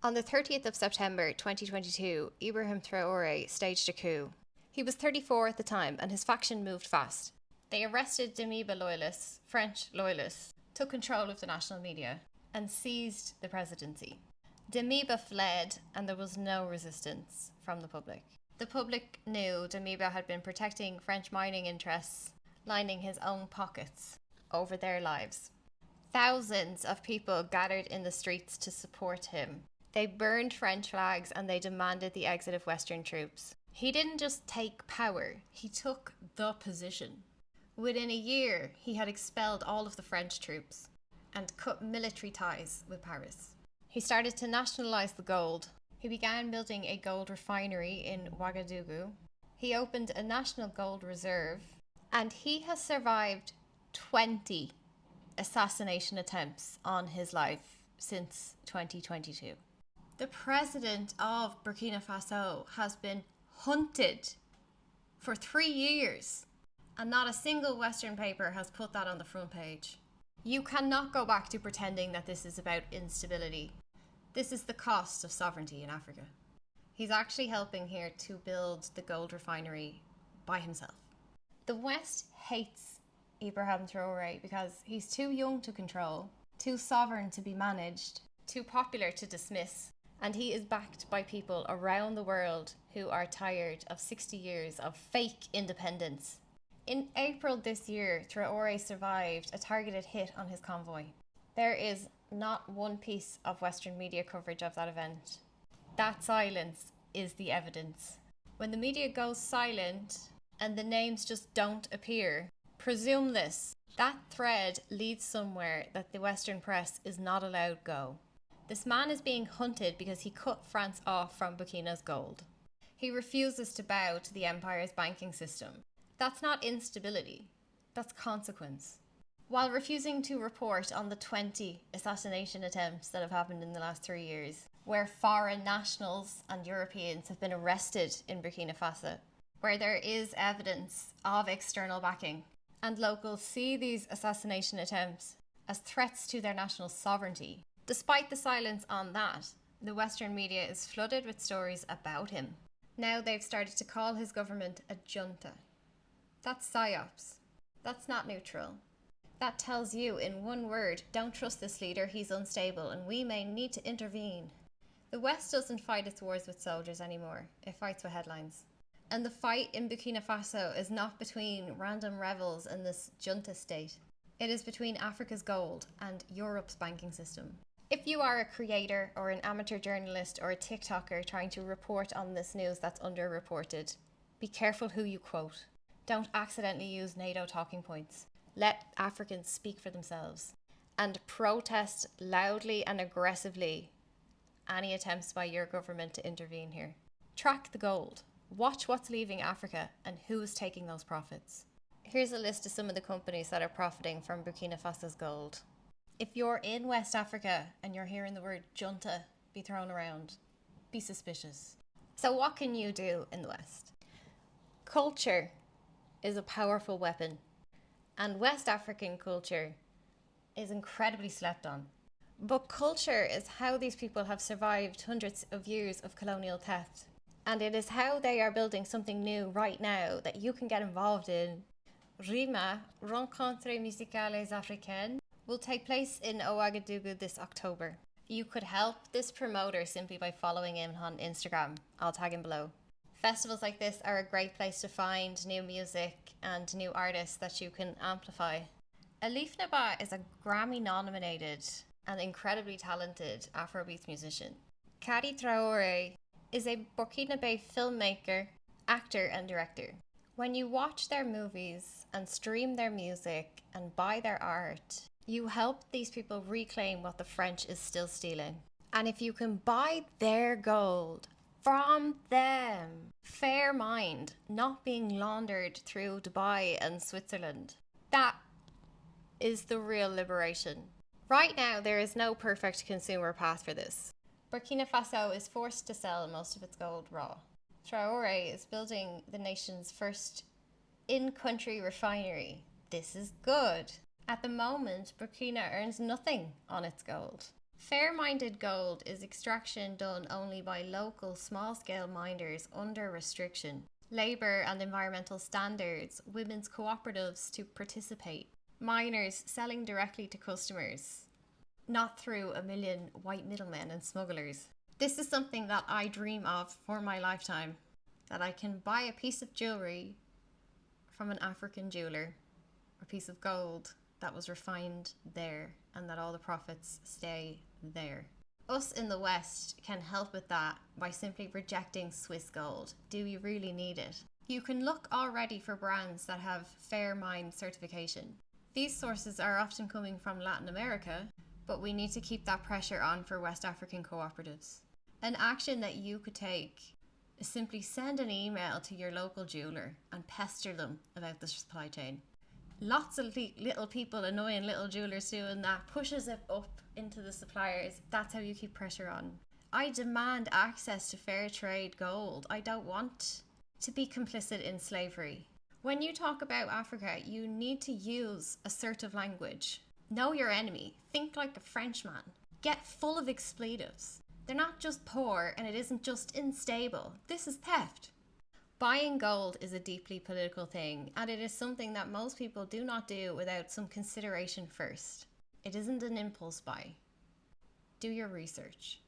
On the 30th of September 2022, Ibrahim Traore staged a coup. He was 34 at the time and his faction moved fast. They arrested Damiba loyalists, French loyalists, took control of the national media and seized the presidency. Damiba fled and there was no resistance from the public. The public knew Damiba had been protecting French mining interests, lining his own pockets over their lives. Thousands of people gathered in the streets to support him. They burned French flags and they demanded the exit of Western troops. He didn't just take power, he took the position. Within a year, he had expelled all of the French troops and cut military ties with Paris. He started to nationalise the gold. He began building a gold refinery in Ouagadougou. He opened a national gold reserve, and he has survived 20 assassination attempts on his life since 2022. The president of Burkina Faso has been hunted for 3 years, and not a single Western paper has put that on the front page. You cannot go back to pretending that this is about instability. This is the cost of sovereignty in Africa. He's actually helping here to build the gold refinery by himself. The West hates Ibrahim Traore because he's too young to control, too sovereign to be managed, too popular to dismiss, and he is backed by people around the world who are tired of 60 years of fake independence. In April this year, Traore survived a targeted hit on his convoy. There is not one piece of Western media coverage of that event. That silence is the evidence. When the media goes silent and the names just don't appear, presume this. That thread leads somewhere that the Western press is not allowed go. This man is being hunted because he cut France off from Burkina's gold. He refuses to bow to the empire's banking system. That's not instability, that's consequence. While refusing to report on the 20 assassination attempts that have happened in the last 3 years, where foreign nationals and Europeans have been arrested in Burkina Faso, where there is evidence of external backing, and locals see these assassination attempts as threats to their national sovereignty. Despite the silence on that, the Western media is flooded with stories about him. Now they've started to call his government a junta. That's psyops. That's not neutral. That tells you in one word, don't trust this leader, he's unstable and we may need to intervene. The West doesn't fight its wars with soldiers anymore, it fights with headlines. And the fight in Burkina Faso is not between random rebels and this junta state. It is between Africa's gold and Europe's banking system. If you are a creator or an amateur journalist or a TikToker trying to report on this news that's underreported, be careful who you quote. Don't accidentally use NATO talking points. Let Africans speak for themselves. And protest loudly and aggressively any attempts by your government to intervene here. Track the gold. Watch what's leaving Africa and who is taking those profits. Here's a list of some of the companies that are profiting from Burkina Faso's gold. If you're in West Africa and you're hearing the word junta be thrown around, be suspicious. So what can you do in the West? Culture is a powerful weapon, and West African culture is incredibly slept on. But culture is how these people have survived hundreds of years of colonial theft, and it is how they are building something new right now that you can get involved in. REMA, Rencontres Musicales Africaines, will take place in Ouagadougou this October. You could help this promoter simply by following him on Instagram. I'll tag him below. Festivals like this are a great place to find new music and new artists that you can amplify. Naaba is a Grammy-nominated and incredibly talented Afrobeat musician. Kadi Traore is a Burkinabe filmmaker, actor and director. When you watch their movies and stream their music and buy their art, you help these people reclaim what the French is still stealing. And if you can buy their gold from them, fair mind, not being laundered through Dubai and Switzerland, that is the real liberation. Right now, there is no perfect consumer path for this. Burkina Faso is forced to sell most of its gold raw. Traore is building the nation's first in-country refinery. This is good. At the moment, Burkina earns nothing on its gold. Fair-minded gold is extraction done only by local small-scale miners under restriction. Labour and environmental standards, women's cooperatives to participate. Miners selling directly to customers, not through a million white middlemen and smugglers. This is something that I dream of for my lifetime, that I can buy a piece of jewellery from an African jeweller, a piece of gold that was refined there, and that all the profits stay there. Us in the West can help with that by simply rejecting Swiss gold. Do you really need it? You can look already for brands that have Fair Mind certification. These sources are often coming from Latin America, but we need to keep that pressure on for West African cooperatives. An action that you could take is simply send an email to your local jeweller and pester them about the supply chain. Lots of little people, annoying little jewellers doing that, pushes it up into the suppliers. That's how you keep pressure on. I demand access to fair trade gold. I don't want to be complicit in slavery. When you talk about Africa, you need to use assertive language. Know your enemy. Think like a Frenchman. Get full of expletives. They're not just poor, and it isn't just unstable. This is theft. Buying gold is a deeply political thing, and it is something that most people do not do without some consideration first. It isn't an impulse buy. Do your research.